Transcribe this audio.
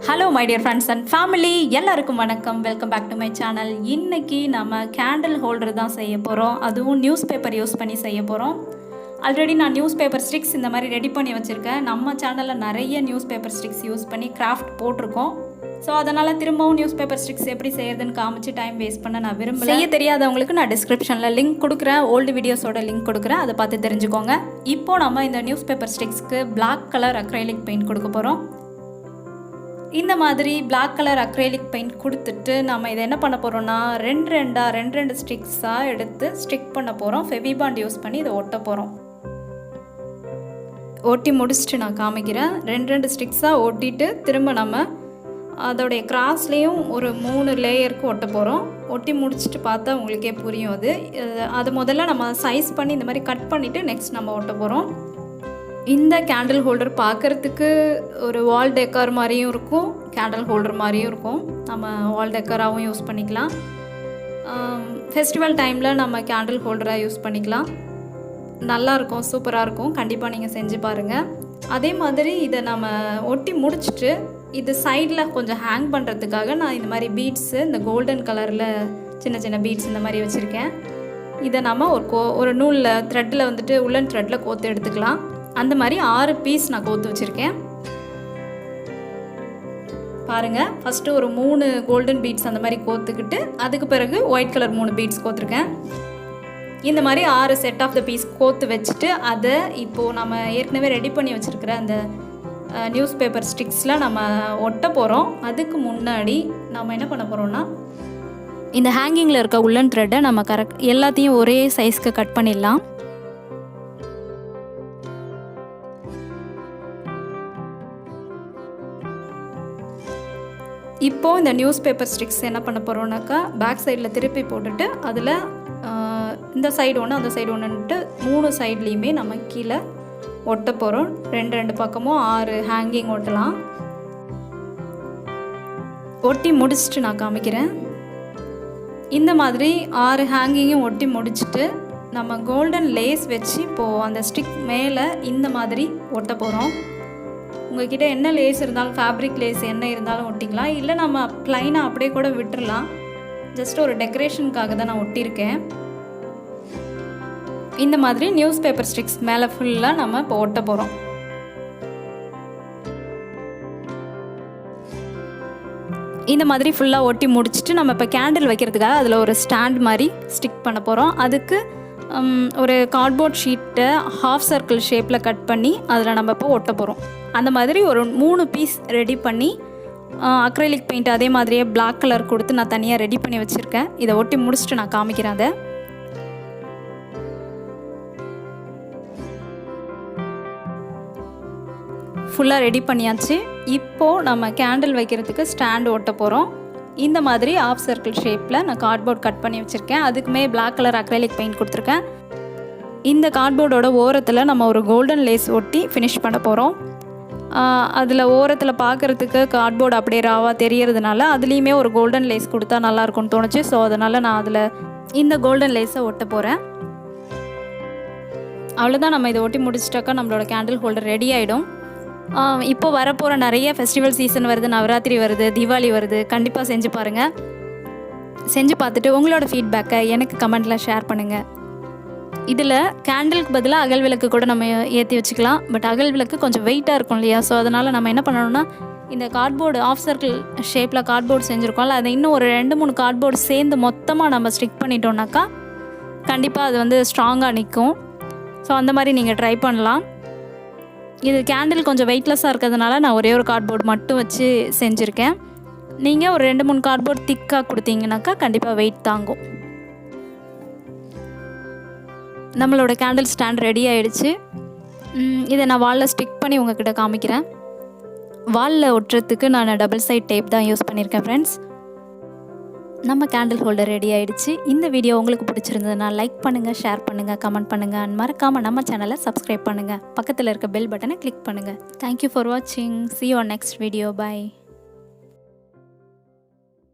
Hello my dear friends and family, எல்லாருக்கும் வணக்கம். Welcome back to my channel. இன்றைக்கி நம்ம கேண்டில் ஹோல்டர் தான் செய்ய போகிறோம். அதுவும் நியூஸ் பேப்பர் யூஸ் பண்ணி செய்ய போகிறோம். ஆல்ரெடி நான் நியூஸ் பேப்பர் ஸ்டிக்ஸ் இந்த மாதிரி ரெடி பண்ணி வச்சுருக்கேன். நம்ம சேனலில் நிறைய நியூஸ் பேப்பர் ஸ்டிக்ஸ் யூஸ் பண்ணி கிராஃப்ட் போட்டிருக்கோம். ஸோ அதனால் திரும்பவும் நியூஸ் பேப்பர் ஸ்டிக்ஸ் எப்படி செய்யறதுன்னு காமிச்சு டைம் வேஸ்ட் பண்ண நான் விரும்பல. செய்ய தெரியாதவங்களுக்கு நான் டிஸ்கிரிப்ஷனில் லிங்க் கொடுக்குறேன், ஓல்டு வீடியோஸோட லிங்க் கொடுக்குறேன், அதை பார்த்து தெரிஞ்சுக்கோங்க. இப்போது நம்ம இந்த நியூஸ் பேப்பர் ஸ்டிக்ஸ்க்கு பிளாக் கலர் அக்ரைலிக் பெயிண்ட் கொடுக்க போகிறோம். இந்த மாதிரி பிளாக் கலர் அக்ரைலிக் பெயிண்ட் கொடுத்துட்டு நம்ம இதை என்ன பண்ண போகிறோம்னா ரெண்டு ஸ்டிக்ஸாக எடுத்து ஸ்டிக் பண்ண போகிறோம். ஃபெவிபாண்ட் யூஸ் பண்ணி இதை ஒட்ட போகிறோம். ஒட்டி முடிச்சுட்டு நான் காமிக்கிறேன். ரெண்டு ஸ்டிக்ஸாக ஒட்டிட்டு திரும்ப நம்ம அதோடைய கிராஸ்லேயும் ஒரு 3 லேயருக்கு ஒட்ட போகிறோம். ஒட்டி முடிச்சுட்டு பார்த்தா உங்களுக்கே புரியும். அது முதல்ல நம்ம சைஸ் பண்ணி இந்த மாதிரி கட் பண்ணிவிட்டு நெக்ஸ்ட் நம்ம ஒட்ட போகிறோம். இந்த கேண்டில் ஹோல்டர் பார்க்குறதுக்கு ஒரு வால் டெக்கார் மாதிரியும் இருக்கும், கேண்டில் ஹோல்டர் மாதிரியும் இருக்கும். நம்ம வால் டெக்கராகவும் யூஸ் பண்ணிக்கலாம். ஃபெஸ்டிவல் டைமில் நம்ம கேண்டில் ஹோல்டராக யூஸ் பண்ணிக்கலாம். நல்லாயிருக்கும், சூப்பராக இருக்கும். கண்டிப்பாக நீங்கள் செஞ்சு பாருங்கள். அதே மாதிரி இதை நம்ம ஒட்டி முடிச்சுட்டு இது சைடில் கொஞ்சம் ஹேங் பண்ணுறதுக்காக நான் இந்த மாதிரி பீட்ஸு, இந்த கோல்டன் கலரில் சின்ன சின்ன பீட்ஸ் இந்த மாதிரி வச்சுருக்கேன். இதை நம்ம ஒரு நூலில் த்ரெட்டில் வந்துட்டு உள்ளன் த்ரெட்டில் கோர்த்து எடுத்துக்கலாம். அந்த மாதிரி 6 பீஸ் நான் கோர்த்து வச்சுருக்கேன். பாருங்கள், ஃபஸ்ட்டு ஒரு 3 கோல்டன் பீட்ஸ் அந்த மாதிரி கோர்த்துக்கிட்டு அதுக்கு பிறகு ஒயிட் கலர் 3 பீட்ஸ் கோர்த்துருக்கேன். இந்த மாதிரி 6 செட் ஆஃப் த பீஸ் கோர்த்து வச்சுட்டு அதை இப்போது நம்ம ஏற்கனவே ரெடி பண்ணி வச்சுருக்கிற அந்த நியூஸ் பேப்பர் ஸ்டிக்ஸில் நம்ம ஒட்ட போகிறோம். அதுக்கு முன்னாடி நம்ம என்ன பண்ண போகிறோம்னா இந்த ஹேங்கிங்கில் இருக்க உள்ளன் த்ரெட்டை நம்ம எல்லாத்தையும் ஒரே சைஸ்க்கு கட் பண்ணிடலாம். இப்போது இந்த நியூஸ் பேப்பர் ஸ்டிக்ஸ் என்ன பண்ண போகிறோம்னாக்கா பேக் சைடில் திருப்பி போட்டுட்டு அதில் இந்த சைடு ஒன்று அந்த சைடு ஒன்றுன்ட்டு 3 சைட்லேயுமே நம்ம கீழே ஒட்ட போகிறோம். ரெண்டு பக்கமும் 6 ஹேங்கிங் ஒட்டலாம். ஒட்டி முடிச்சுட்டு நான் காமிக்கிறேன். இந்த மாதிரி 6 ஹேங்கிங்கும் ஒட்டி முடிச்சுட்டு நம்ம கோல்டன் லேஸ் வச்சு இப்போது அந்த ஸ்டிக் மேலே இந்த மாதிரி ஒட்ட போகிறோம். உங்கள்கிட்ட என்ன லேஸ் இருந்தாலும், ஃபேப்ரிக் லேஸ் என்ன இருந்தாலும் ஒட்டிக்கலாம். இல்லை நம்ம ப்ளைனாக அப்படியே கூட விட்டுடலாம். ஜஸ்ட் ஒரு டெக்கரேஷனுக்காக தான் நான் ஒட்டியிருக்கேன். இந்த மாதிரி நியூஸ் பேப்பர் ஸ்டிக்ஸ் மேலே ஃபுல்லாக நம்ம இப்போ ஒட்ட போகிறோம். இந்த மாதிரி ஃபுல்லாக ஒட்டி முடிச்சுட்டு நம்ம இப்போ கேண்டில் வைக்கிறதுக்காக அதில் ஒரு ஸ்டாண்ட் மாதிரி ஸ்டிக் பண்ண போகிறோம். அதுக்கு ஒரு கார்ட்போர்ட் ஷீட்டை ஹாஃப் சர்க்கிள் ஷேப்பில் கட் பண்ணி அதில் நம்ம இப்போ ஒட்ட போகிறோம். அந்த மாதிரி ஒரு 3 பீஸ் ரெடி பண்ணி அக்ரைலிக் பெயிண்ட் அதே மாதிரியே பிளாக் கலர் கொடுத்து நான் தனியாக ரெடி பண்ணி வச்சுருக்கேன். இதை ஒட்டி முடிச்சுட்டு நான் காமிக்கிறேன். அதை ஃபுல்லாக ரெடி பண்ணியாச்சு. இப்போது நம்ம கேண்டில் வைக்கிறதுக்கு ஸ்டாண்டு ஒட்ட போகிறோம். இந்த மாதிரி ஆஃப் சர்க்கிள் ஷேப்பில் நான் கார்ட்போர்ட் கட் பண்ணி வச்சுருக்கேன். அதுக்குமே பிளாக் கலர் அக்ரைலிக் பெயிண்ட் கொடுத்துருக்கேன். இந்த கார்ட்போர்டோட ஓரத்தில் நம்ம ஒரு கோல்டன் லேஸ் ஒட்டி ஃபினிஷ் பண்ண போகிறோம். அதில் ஓரத்தில் பார்க்குறதுக்கு கார்ட்போர்டு அப்படியே ராவாக தெரியறதுனால அதுலேயுமே ஒரு கோல்டன் லேஸ் கொடுத்தா நல்லாயிருக்கும்னு தோணுச்சு. ஸோ அதனால் நான் அதில் இந்த கோல்டன் லேஸை ஒட்ட போகிறேன். அவ்வளோதான், நம்ம இதை ஒட்டி முடிச்சிட்டாக்கா நம்மளோட கேண்டில் ஹோல்டர் ரெடி ஆகிடும். இப்போ வரப்போகிற நிறைய ஃபெஸ்டிவல் சீசன் வருது, நவராத்திரி வருது, தீபாவளி வருது. கண்டிப்பாக செஞ்சு பாருங்கள். செஞ்சு பார்த்துட்டு உங்களோட ஃபீட்பேக்கை எனக்கு கமெண்ட்டில் ஷேர் பண்ணுங்கள். இதில் கேண்டிலுக்கு பதிலாக அகல் விளக்கு கூட நம்ம ஏற்றி வச்சுக்கலாம். பட் அகல் விளக்கு கொஞ்சம் வெயிட்டாக இருக்கும் இல்லையா? ஸோ அதனால் நம்ம என்ன பண்ணணும்னா இந்த கார்ட்போர்டு ஆஃப் சர்க்கிள் ஷேப்பில் கார்ட்போர்டு செஞ்சுருக்கோம்ல, அதை இன்னும் ஒரு 2-3 கார்ட்போர்டு சேர்ந்து மொத்தமாக நம்ம ஸ்டிக் பண்ணிட்டோம்னாக்கா கண்டிப்பாக அது ஸ்ட்ராங்காக நிற்கும். ஸோ அந்த மாதிரி நீங்கள் ட்ரை பண்ணலாம். இது கேண்டில் கொஞ்சம் வெயிட்லெஸ்ஸாக இருக்கிறதுனால நான் ஒரே ஒரு கார்ட்போர்டு மட்டும் வச்சு செஞ்சுருக்கேன். நீங்கள் ஒரு 2-3 கார்ட்போர்டு திக்காக கொடுத்தீங்கன்னாக்கா கண்டிப்பாக வெயிட் தாங்கும். நம்மளோட கேண்டில் ஸ்டாண்ட் ரெடி ஆகிடுச்சு. இதை நான் வாலில் ஸ்டிக் பண்ணி உங்கள்கிட்ட காமிக்கிறேன். வாலில் ஒட்டுறதுக்கு நான் டபுள் சைட் டேப் தான் யூஸ் பண்ணியிருக்கேன் ஃப்ரெண்ட்ஸ். நம்ம கேண்டில் ஹோல்டர் ரெடி ஆகிடுச்சு. இந்த வீடியோ உங்களுக்கு பிடிச்சிருந்ததுன்னா லைக் பண்ணுங்கள், ஷேர் பண்ணுங்கள், கமெண்ட் பண்ணுங்கள். அண்ட் மறக்காமல் நம்ம சேனலை சப்ஸ்கிரைப் பண்ணுங்கள். பக்கத்தில் இருக்க பெல் பட்டனை கிளிக் பண்ணுங்கள். தேங்க்யூ ஃபார் வாட்சிங். See you on next video. Bye.